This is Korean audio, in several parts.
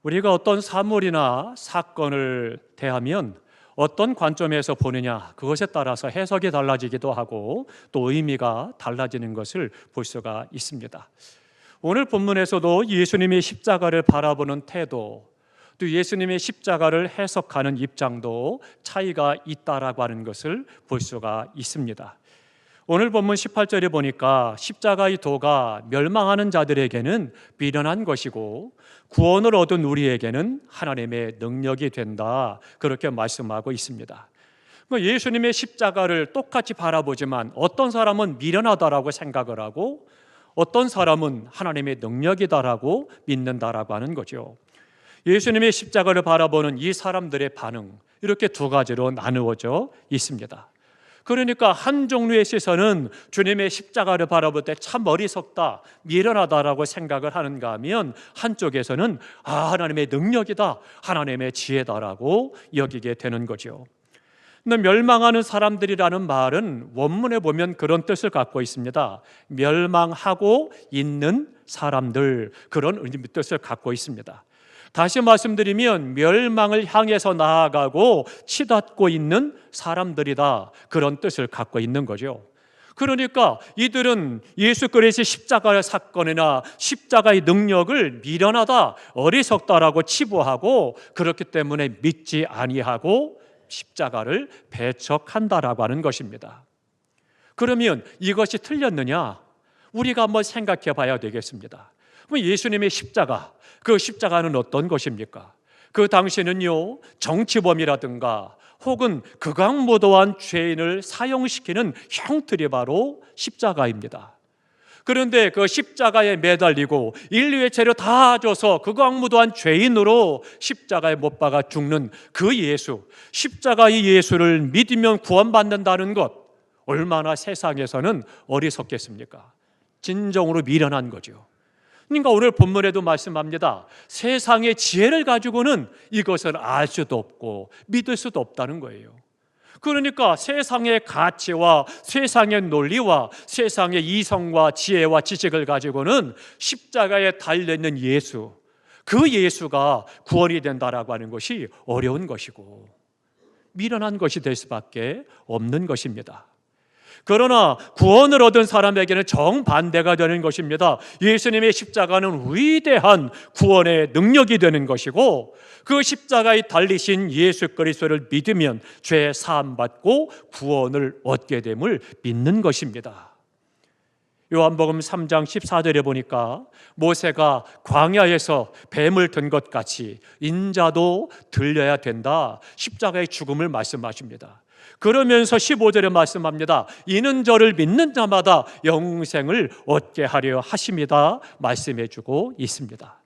우리가 어떤 사물이나 사건을 대하면 어떤 관점에서 보느냐, 그것에 따라서 해석이 달라지기도 하고 또 의미가 달라지는 것을 볼 수가 있습니다. 오늘 본문에서도 예수님이 십자가를 바라보는 태도, 또 예수님의 십자가를 해석하는 입장도 차이가 있다라고 하는 것을 볼 수가 있습니다. 오늘 본문 18절에 보니까 십자가의 도가 멸망하는 자들에게는 미련한 것이고 구원을 얻은 우리에게는 하나님의 능력이 된다, 그렇게 말씀하고 있습니다. 예수님의 십자가를 똑같이 바라보지만 어떤 사람은 미련하다라고 생각을 하고 어떤 사람은 하나님의 능력이다라고 믿는다라고 하는 거죠. 예수님의 십자가를 바라보는 이 사람들의 반응, 이렇게 두 가지로 나누어져 있습니다. 그러니까 한 종류의 시선은 주님의 십자가를 바라볼 때 참 어리석다, 미련하다라고 생각을 하는가 하면 한쪽에서는 하나님의 능력이다, 하나님의 지혜다라고 여기게 되는 거죠. 근데 멸망하는 사람들이라는 말은 원문에 보면 그런 뜻을 갖고 있습니다. 멸망하고 있는 사람들, 그런 뜻을 갖고 있습니다. 다시 말씀드리면 멸망을 향해서 나아가고 치닫고 있는 사람들이다, 그런 뜻을 갖고 있는 거죠. 그러니까 이들은 예수 그리스도의 십자가의 사건이나 십자가의 능력을 미련하다, 어리석다라고 치부하고 그렇기 때문에 믿지 아니하고 십자가를 배척한다라고 하는 것입니다. 그러면 이것이 틀렸느냐? 우리가 한번 생각해 봐야 되겠습니다. 예수님의 십자가, 그 십자가는 어떤 것입니까? 그 당시는요, 정치범이라든가 혹은 극악무도한 죄인을 사형시키는 형틀이 바로 십자가입니다. 그런데 그 십자가에 매달리고 인류의 죄를 다 져서 극악무도한 죄인으로 십자가에 못 박아 죽는 그 예수, 십자가의 예수를 믿으면 구원받는다는 것, 얼마나 세상에서는 어리석겠습니까? 진정으로 미련한 거죠. 그러니까 오늘 본문에도 말씀합니다. 세상의 지혜를 가지고는 이것을 알 수도 없고 믿을 수도 없다는 거예요. 그러니까 세상의 가치와 세상의 논리와 세상의 이성과 지혜와 지식을 가지고는 십자가에 달려있는 예수, 그 예수가 구원이 된다라고 하는 것이 어려운 것이고 미련한 것이 될 수밖에 없는 것입니다. 그러나 구원을 얻은 사람에게는 정반대가 되는 것입니다. 예수님의 십자가는 위대한 구원의 능력이 되는 것이고 그 십자가에 달리신 예수 그리스도를 믿으면 죄 사함 받고 구원을 얻게 됨을 믿는 것입니다. 요한복음 3장 14절에 보니까 모세가 광야에서 뱀을 든 것 같이 인자도 들려야 된다, 십자가의 죽음을 말씀하십니다. 그러면서 15절에 말씀합니다. 이는 저를 믿는 자마다 영생을 얻게 하려 하심이다 말씀해 주고 있습니다.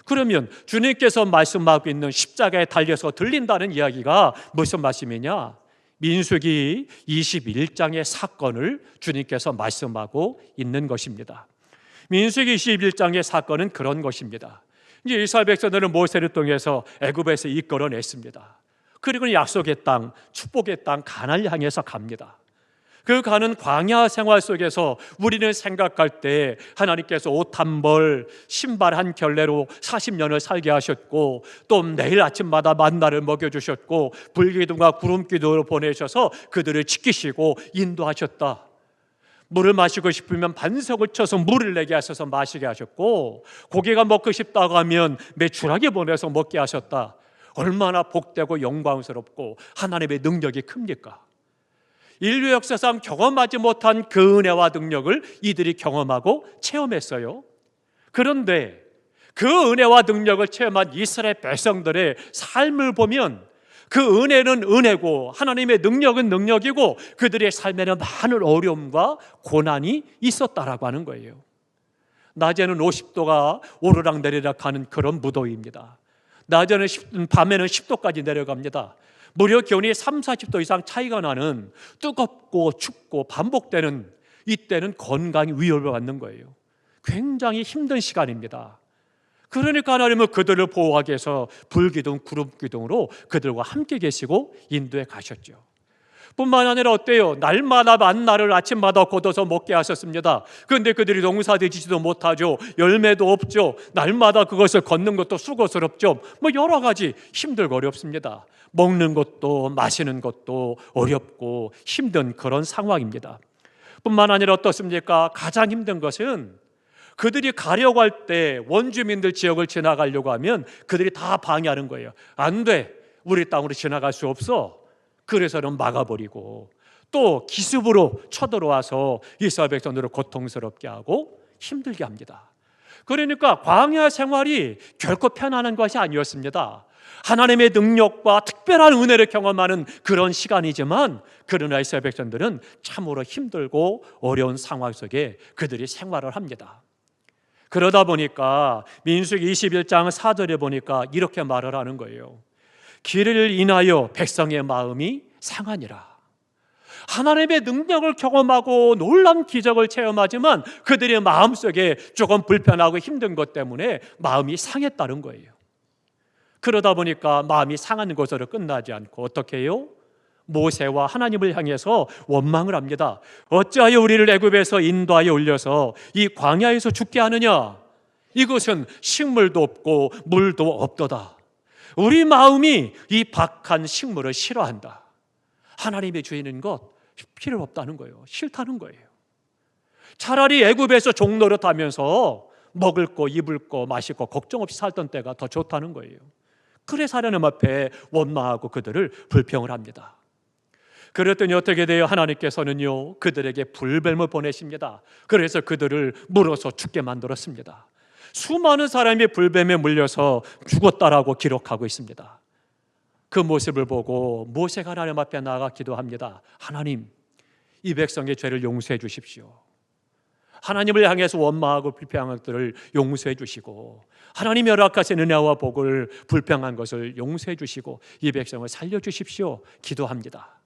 그러면 주님께서 말씀하고 있는 십자가에 달려서 들린다는 이야기가 무슨 말씀이냐? 민수기 21장의 사건을 주님께서 말씀하고 있는 것입니다. 민수기 21장의 사건은 그런 것입니다. 이제 이스라엘 백성들은 모세를 통해서 애굽에서 이끌어냈습니다. 그리고 약속의 땅, 축복의 땅 가나안을 향해서 갑니다. 그 가는 광야 생활 속에서 우리는 생각할 때 하나님께서 옷 한 벌, 신발 한 켤레로 40년을 살게 하셨고 또 매일 아침마다 만나를 먹여주셨고 불기둥과 구름기둥으로 보내셔서 그들을 지키시고 인도하셨다. 물을 마시고 싶으면 반석을 쳐서 물을 내게 하셔서 마시게 하셨고 고기가 먹고 싶다고 하면 메추라기 보내서 먹게 하셨다. 얼마나 복되고 영광스럽고 하나님의 능력이 큽니까? 인류 역사상 경험하지 못한 그 은혜와 능력을 이들이 경험하고 체험했어요. 그런데 그 은혜와 능력을 체험한 이스라엘 백성들의 삶을 보면 그 은혜는 은혜고 하나님의 능력은 능력이고 그들의 삶에는 많은 어려움과 고난이 있었다라고 하는 거예요. 낮에는 50도가 오르락내리락 하는 그런 무더위입니다. 낮에는 밤에는 10도까지 내려갑니다. 무려 기온이 3, 40도 이상 차이가 나는 뜨겁고 춥고 반복되는 이때는 건강이 위협을 받는 거예요. 굉장히 힘든 시간입니다. 그러니까 하나님은 그들을 보호하기 위해서 불기둥, 구름기둥으로 그들과 함께 계시고 인도에 가셨죠. 뿐만 아니라 어때요? 날마다 만나를 아침마다 걷어서 먹게 하셨습니다. 그런데 그들이 농사되지도 못하죠. 열매도 없죠. 날마다 그것을 걷는 것도 수고스럽죠. 뭐 여러 가지 힘들고 어렵습니다. 먹는 것도 마시는 것도 어렵고 힘든 그런 상황입니다. 뿐만 아니라 어떻습니까? 가장 힘든 것은 그들이 가려고 할 때 원주민들 지역을 지나가려고 하면 그들이 다 방해하는 거예요. 안 돼. 우리 땅으로 지나갈 수 없어. 그래서는 막아버리고 또 기습으로 쳐들어와서 이스라엘 백성들을 고통스럽게 하고 힘들게 합니다. 그러니까 광야 생활이 결코 편안한 것이 아니었습니다. 하나님의 능력과 특별한 은혜를 경험하는 그런 시간이지만 그러나 이스라엘 백성들은 참으로 힘들고 어려운 상황 속에 그들이 생활을 합니다. 그러다 보니까 민수기 21장 4절에 보니까 이렇게 말을 하는 거예요. 길을 인하여 백성의 마음이 상하니라. 하나님의 능력을 경험하고 놀라운 기적을 체험하지만 그들의 마음속에 조금 불편하고 힘든 것 때문에 마음이 상했다는 거예요. 그러다 보니까 마음이 상하는 것으로 끝나지 않고 어떻게 해요? 모세와 하나님을 향해서 원망을 합니다. 어찌하여 우리를 애굽에서 인도하여 올려서 이 광야에서 죽게 하느냐? 이것은 식물도 없고 물도 없도다. 우리 마음이 이 박한 식물을 싫어한다. 하나님의 주인인 것 필요 없다는 거예요. 싫다는 거예요. 차라리 애굽에서 종노릇 하면서 먹을 거 입을 거 마실 거 걱정 없이 살던 때가 더 좋다는 거예요. 그래서 하나님 앞에 원망하고 그들을 불평을 합니다. 그랬더니 어떻게 돼요? 하나님께서는요 그들에게 불뱀을 보내십니다. 그래서 그들을 물어서 죽게 만들었습니다. 수많은 사람이 불뱀에 물려서 죽었다라고 기록하고 있습니다. 그 모습을 보고 모세가 하나님 앞에 나아가 기도합니다. 하나님, 이 백성의 죄를 용서해 주십시오. 하나님을 향해서 원망하고 불평한 것들을 용서해 주시고 하나님이 허락하신 은혜와 복을 불평한 것을 용서해 주시고 이 백성을 살려주십시오. 기도합니다.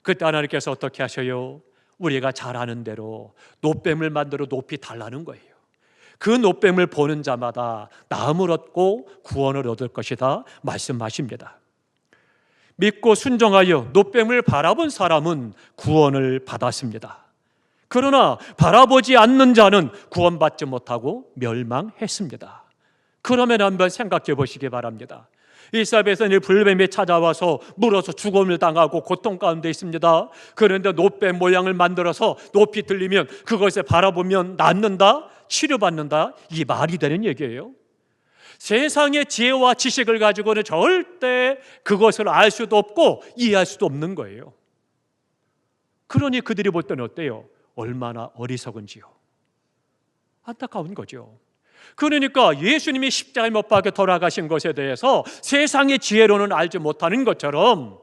그때 하나님께서 어떻게 하셔요? 우리가 잘 아는 대로 놋뱀을 만들어 높이 달라는 거예요. 그 놋뱀을 보는 자마다 나음을 얻고 구원을 얻을 것이다 말씀하십니다. 믿고 순종하여 놋뱀을 바라본 사람은 구원을 받았습니다. 그러나 바라보지 않는 자는 구원받지 못하고 멸망했습니다. 그러면 한번 생각해 보시기 바랍니다. 이스라엘 백성이 불뱀이 찾아와서 물어서 죽음을 당하고 고통 가운데 있습니다. 그런데 놋뱀 모양을 만들어서 높이 들리면 그것을 바라보면 낫는다, 치료받는다, 이 말이 되는 얘기예요. 세상의 지혜와 지식을 가지고는 절대 그것을 알 수도 없고 이해할 수도 없는 거예요. 그러니 그들이 볼 때는 어때요? 얼마나 어리석은지요. 안타까운 거죠. 그러니까 예수님이 십자가에 못 박혀 돌아가신 것에 대해서 세상의 지혜로는 알지 못하는 것처럼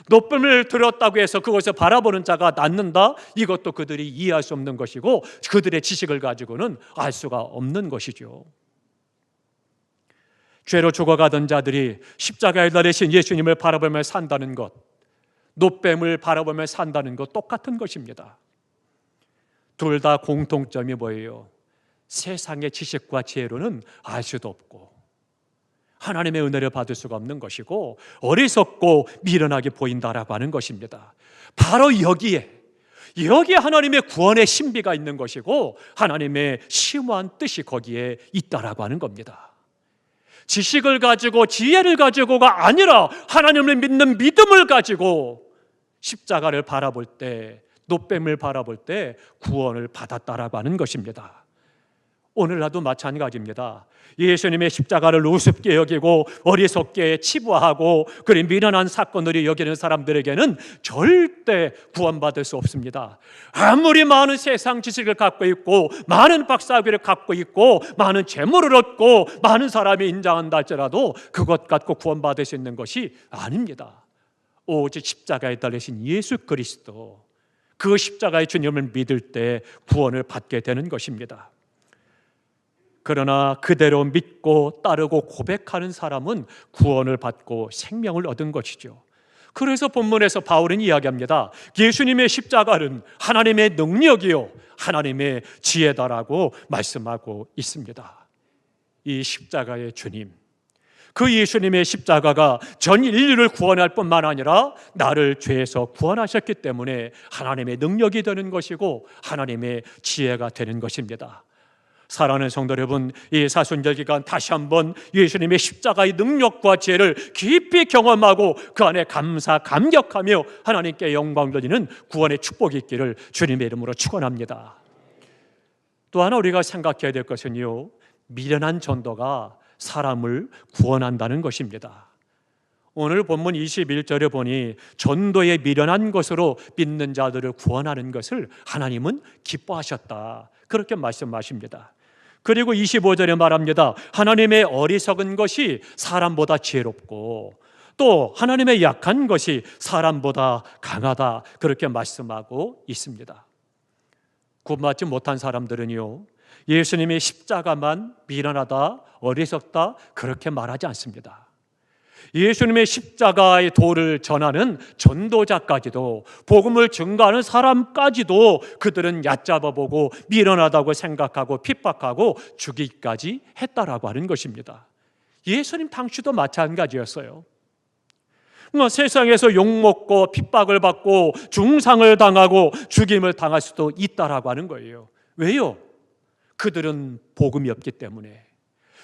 놋뱀을 들었다고 해서 그것을 바라보는 자가 낫는다? 이것도 그들이 이해할 수 없는 것이고 그들의 지식을 가지고는 알 수가 없는 것이죠. 죄로 죽어가던 자들이 십자가에 달리신 예수님을 바라보며 산다는 것, 놋뱀을 바라보며 산다는 것 똑같은 것입니다. 둘 다 공통점이 뭐예요? 세상의 지식과 지혜로는 알 수도 없고 하나님의 은혜를 받을 수가 없는 것이고 어리석고 미련하게 보인다라고 하는 것입니다. 바로 여기에 하나님의 구원의 신비가 있는 것이고 하나님의 심오한 뜻이 거기에 있다라고 하는 겁니다. 지식을 가지고 지혜를 가지고가 아니라 하나님을 믿는 믿음을 가지고 십자가를 바라볼 때, 놋뱀을 바라볼 때 구원을 받았다라고 하는 것입니다. 오늘날도 마찬가지입니다. 예수님의 십자가를 우습게 여기고 어리석게 치부하고 그런 미련한 사건들이 여기는 사람들에게는 절대 구원받을 수 없습니다. 아무리 많은 세상 지식을 갖고 있고 많은 박사학위를 갖고 있고 많은 재물을 얻고 많은 사람이 인정한다 할지라도 그것 갖고 구원받을 수 있는 것이 아닙니다. 오직 십자가에 달리신 예수 그리스도, 그 십자가의 주님을 믿을 때 구원을 받게 되는 것입니다. 그러나 그대로 믿고 따르고 고백하는 사람은 구원을 받고 생명을 얻은 것이죠. 그래서 본문에서 바울은 이야기합니다. 예수님의 십자가는 하나님의 능력이요 하나님의 지혜다라고 말씀하고 있습니다. 이 십자가의 주님, 그 예수님의 십자가가 전 인류를 구원할 뿐만 아니라 나를 죄에서 구원하셨기 때문에 하나님의 능력이 되는 것이고 하나님의 지혜가 되는 것입니다. 사랑하는 성도 여러분, 이 사순절 기간 다시 한번 예수님의 십자가의 능력과 지혜를 깊이 경험하고 그 안에 감격하며 하나님께 영광 돌리는 구원의 축복이 있기를 주님의 이름으로 축원합니다. 또 하나 우리가 생각해야 될 것은요, 미련한 전도가 사람을 구원한다는 것입니다. 오늘 본문 21절에 보니 전도에 미련한 것으로 믿는 자들을 구원하는 것을 하나님은 기뻐하셨다, 그렇게 말씀하십니다. 그리고 25절에 말합니다. 하나님의 어리석은 것이 사람보다 지혜롭고 또 하나님의 약한 것이 사람보다 강하다, 그렇게 말씀하고 있습니다. 구원받지 못한 사람들은요, 예수님의 십자가만 미련하다, 어리석다, 그렇게 말하지 않습니다. 예수님의 십자가의 도를 전하는 전도자까지도, 복음을 증거하는 사람까지도 그들은 얕잡아보고 미련하다고 생각하고 핍박하고 죽이기까지 했다라고 하는 것입니다. 예수님 당시도 마찬가지였어요. 세상에서 욕먹고 핍박을 받고 중상을 당하고 죽임을 당할 수도 있다라고 하는 거예요. 왜요? 그들은 복음이 없기 때문에.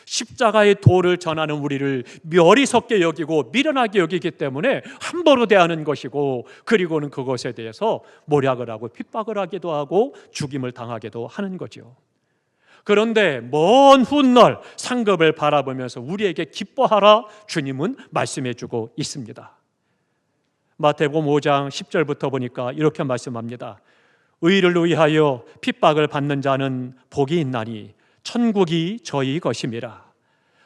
십자가의 도를 전하는 우리를 멸이섭게 여기고 미련하게 여기기 때문에 함부로 대하는 것이고, 그리고는 그것에 대해서 모략을 하고 핍박을 하기도 하고 죽임을 당하기도 하는 거죠. 그런데 먼 훗날 상급을 바라보면서 우리에게 기뻐하라, 주님은 말씀해 주고 있습니다. 마태복음 5장 10절부터 보니까 이렇게 말씀합니다. 의를 위하여 핍박을 받는 자는 복이 있나니 천국이 저희 것임이라.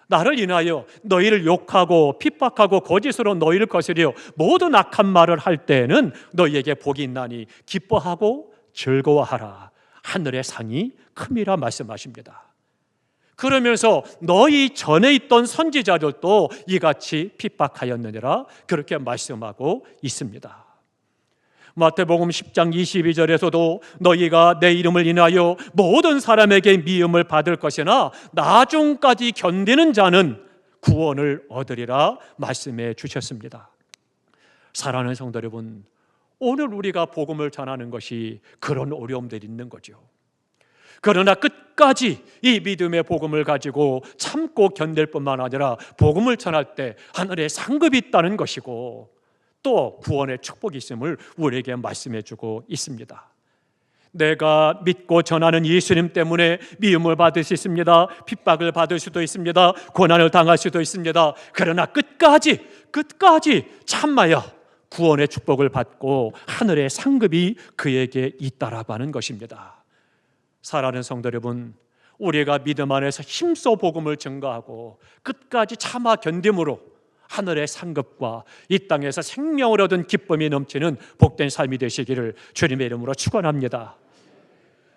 나를 인하여 너희를 욕하고 핍박하고 거짓으로 너희를 거스려 모든 악한 말을 할 때에는 너희에게 복이 있나니 기뻐하고 즐거워하라. 하늘의 상이 큼이라 말씀하십니다. 그러면서 너희 전에 있던 선지자들도 이같이 핍박하였느니라, 그렇게 말씀하고 있습니다. 마태복음 10장 22절에서도 너희가 내 이름을 인하여 모든 사람에게 미움을 받을 것이나 나중까지 견디는 자는 구원을 얻으리라 말씀해 주셨습니다. 사랑하는 성도 여러분, 오늘 우리가 복음을 전하는 것이 그런 어려움들이 있는 거죠. 그러나 끝까지 이 믿음의 복음을 가지고 참고 견딜 뿐만 아니라 복음을 전할 때 하늘에 상급이 있다는 것이고 또 구원의 축복이 있음을 우리에게 말씀해 주고 있습니다. 내가 믿고 전하는 예수님 때문에 미움을 받을 수 있습니다. 핍박을 받을 수도 있습니다. 고난을 당할 수도 있습니다. 그러나 끝까지 참아야 구원의 축복을 받고 하늘의 상급이 그에게 있다라고 하는 것입니다. 사랑하는 성도 여러분, 우리가 믿음 안에서 힘써 복음을 증거하고 끝까지 참아 견딤으로 하늘의 상급과 이 땅에서 생명을 얻은 기쁨이 넘치는 복된 삶이 되시기를 주님의 이름으로 축원합니다.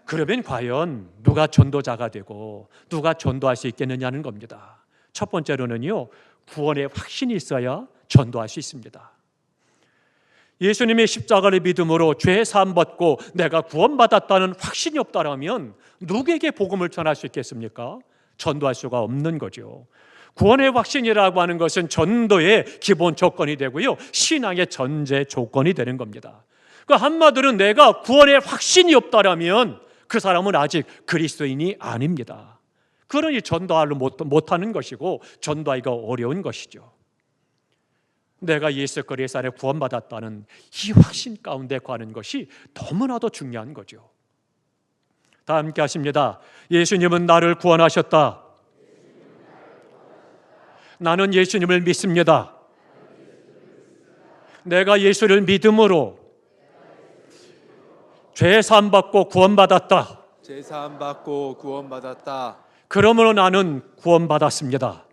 그러면 과연 누가 전도자가 되고 누가 전도할 수 있겠느냐는 겁니다. 첫 번째로는요, 구원의 확신이 있어야 전도할 수 있습니다. 예수님의 십자가를 믿음으로 죄 사함 받고 내가 구원받았다는 확신이 없다라면 누구에게 복음을 전할 수 있겠습니까? 전도할 수가 없는 거죠. 구원의 확신이라고 하는 것은 전도의 기본 조건이 되고요, 신앙의 전제 조건이 되는 겁니다. 그 한마디로 내가 구원의 확신이 없다라면 그 사람은 아직 그리스도인이 아닙니다. 그러니 전도하려 못하는 것이고 전도하기가 어려운 것이죠. 내가 예수 그리스도 안에 구원받았다는 이 확신 가운데 가는 것이 너무나도 중요한 거죠. 다 함께 하십니다. 예수님은 나를 구원하셨다. 나는 예수님을 믿습니다. 내가 예수를 믿음으로 죄 사함 받고 구원받았다. 죄 사함 받고 구원받았다. 그러므로 나는 구원받았습니다.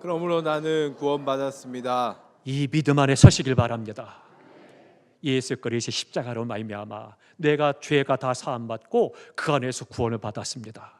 그러므로 나는 구원받았습니다. 이 믿음 안에 서시길 바랍니다. 예수 그리스도의 십자가로 말미암아 내가 죄가 다 사함 받고 그 안에서 구원을 받았습니다.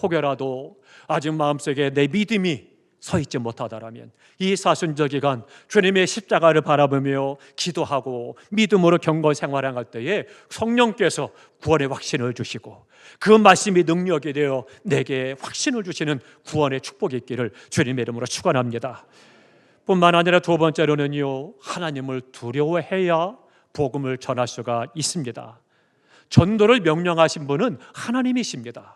혹여라도 아직 마음속에 내 믿음이 서 있지 못하다라면 이 사순절 기간 주님의 십자가를 바라보며 기도하고 믿음으로 경건 생활할 때에 성령께서 구원의 확신을 주시고 그 말씀이 능력이 되어 내게 확신을 주시는 구원의 축복이 있기를 주님의 이름으로 축원합니다. 뿐만 아니라 두 번째로는요, 하나님을 두려워해야 복음을 전할 수가 있습니다. 전도를 명령하신 분은 하나님이십니다.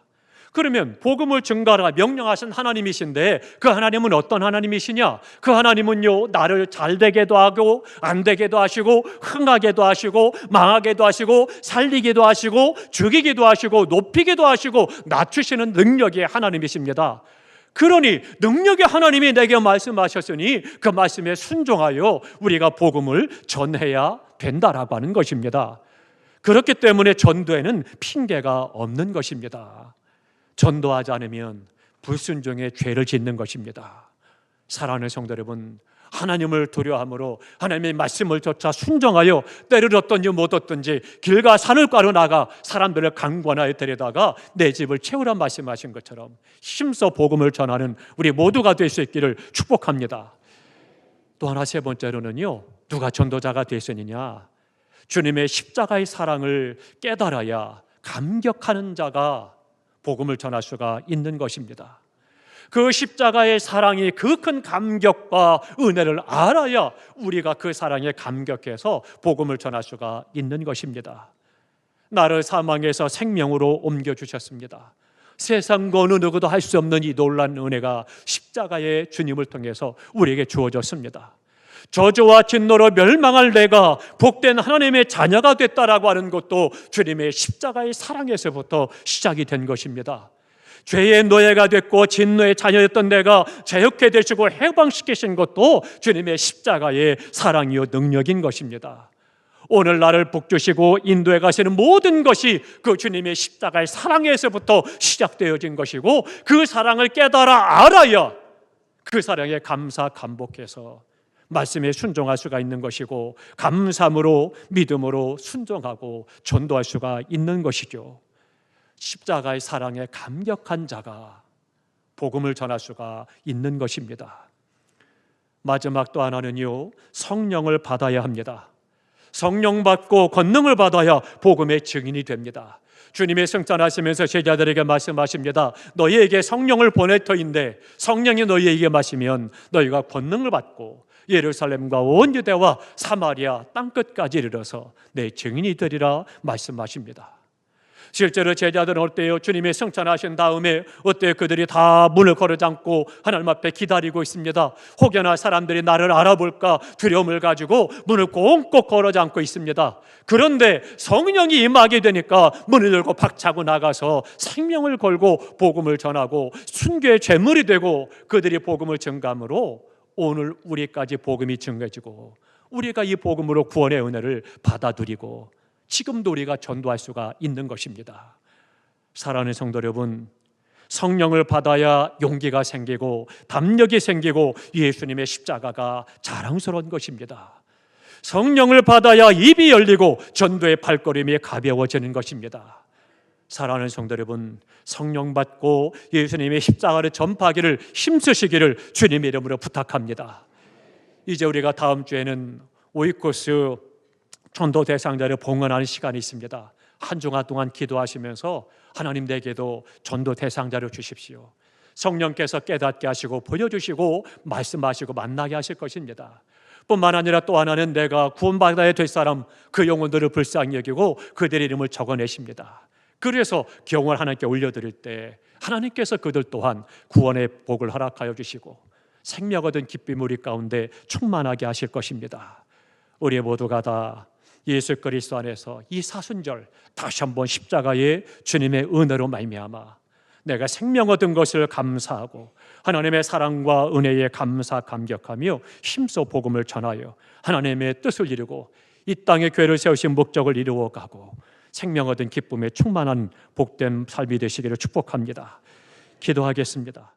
그러면 복음을 증가하라 명령하신 하나님이신데 그 하나님은 어떤 하나님이시냐? 그 하나님은요, 나를 잘 되게도 하고 안 되게도 하시고 흥하게도 하시고 망하게도 하시고 살리기도 하시고 죽이기도 하시고 높이기도 하시고 낮추시는 능력의 하나님이십니다. 그러니 능력의 하나님이 내게 말씀하셨으니 그 말씀에 순종하여 우리가 복음을 전해야 된다라고 하는 것입니다. 그렇기 때문에 전도에는 핑계가 없는 것입니다. 전도하지 않으면 불순종의 죄를 짓는 것입니다. 사랑하는 성도 여러분, 하나님을 두려워함으로 하나님의 말씀을 쫓아 순종하여 때를 얻든지 못 얻든지 길과 산을 가로 나가 사람들을 강권하여 데려다가 내 집을 채우란 말씀하신 것처럼 힘써 복음을 전하는 우리 모두가 될 수 있기를 축복합니다. 또 하나 세 번째로는요, 누가 전도자가 되었느냐? 주님의 십자가의 사랑을 깨달아야 감격하는 자가 복음을 전할 수가 있는 것입니다. 그 십자가의 사랑이 그 큰 감격과 은혜를 알아야 우리가 그 사랑에 감격해서 복음을 전할 수가 있는 것입니다. 나를 사망에서 생명으로 옮겨주셨습니다. 세상 그 어느 누구도 할 수 없는 이 놀라운 은혜가 십자가의 주님을 통해서 우리에게 주어졌습니다. 저주와 진노로 멸망할 내가 복된 하나님의 자녀가 됐다라고 하는 것도 주님의 십자가의 사랑에서부터 시작이 된 것입니다. 죄의 노예가 됐고 진노의 자녀였던 내가 자유케 되시고 해방시키신 것도 주님의 십자가의 사랑이요 능력인 것입니다. 오늘 나를 복주시고 인도해 가시는 모든 것이 그 주님의 십자가의 사랑에서부터 시작되어진 것이고 그 사랑을 깨달아 알아야 그 사랑에 감사 감복해서 말씀에 순종할 수가 있는 것이고 감사함으로 믿음으로 순종하고 전도할 수가 있는 것이죠. 십자가의 사랑에 감격한 자가 복음을 전할 수가 있는 것입니다. 마지막 또 하나는요, 성령을 받아야 합니다. 성령 받고 권능을 받아야 복음의 증인이 됩니다. 주님의 승천하시면서 제자들에게 말씀하십니다. 너희에게 성령을 보낼 터인데 성령이 너희에게 마시면 너희가 권능을 받고 예루살렘과 온 유대와 사마리아 땅끝까지 이르러서 내 증인이 되리라 말씀하십니다. 실제로 제자들은 어때요? 주님의 승천하신 다음에 어때요? 그들이 다 문을 걸어 잠고 하나님 앞에 기다리고 있습니다. 혹여나 사람들이 나를 알아볼까 두려움을 가지고 문을 꽁꽁 걸어 잠고 있습니다. 그런데 성령이 임하게 되니까 문을 열고 박차고 나가서 생명을 걸고 복음을 전하고 순교의 제물이 되고 그들이 복음을 증감으로 오늘 우리까지 복음이 증거해지고 우리가 이 복음으로 구원의 은혜를 받아들이고 지금도 우리가 전도할 수가 있는 것입니다. 사랑하는 성도 여러분, 성령을 받아야 용기가 생기고 담력이 생기고 예수님의 십자가가 자랑스러운 것입니다. 성령을 받아야 입이 열리고 전도의 발걸음이 가벼워지는 것입니다. 사랑하는 성도 여러분, 성령 받고 예수님의 십자가를 전파하기를 힘쓰시기를 주님의 이름으로 부탁합니다. 이제 우리가 다음 주에는 오이코스 전도 대상자를 봉헌하는 시간이 있습니다. 한 주간 동안 기도하시면서 하나님 내게도 전도 대상자를 주십시오. 성령께서 깨닫게 하시고 보여주시고 말씀하시고 만나게 하실 것입니다. 뿐만 아니라 또 하나는 내가 구원받아야 될 사람 그 영혼들을 불쌍히 여기고 그들의 이름을 적어내십니다. 그래서 경을 하나님께 올려드릴 때 하나님께서 그들 또한 구원의 복을 허락하여 주시고 생명 얻은 기쁨 우리 가운데 충만하게 하실 것입니다. 우리 모두가 다 예수 그리스도 안에서 이 사순절 다시 한번 십자가의 주님의 은혜로 말미암아 내가 생명 얻은 것을 감사하고 하나님의 사랑과 은혜에 감사 감격하며 힘써 복음을 전하여 하나님의 뜻을 이루고 이 땅에 교회를 세우신 목적을 이루어가고 생명 얻은 기쁨에 충만한 복된 삶이 되시기를 축복합니다. 기도하겠습니다.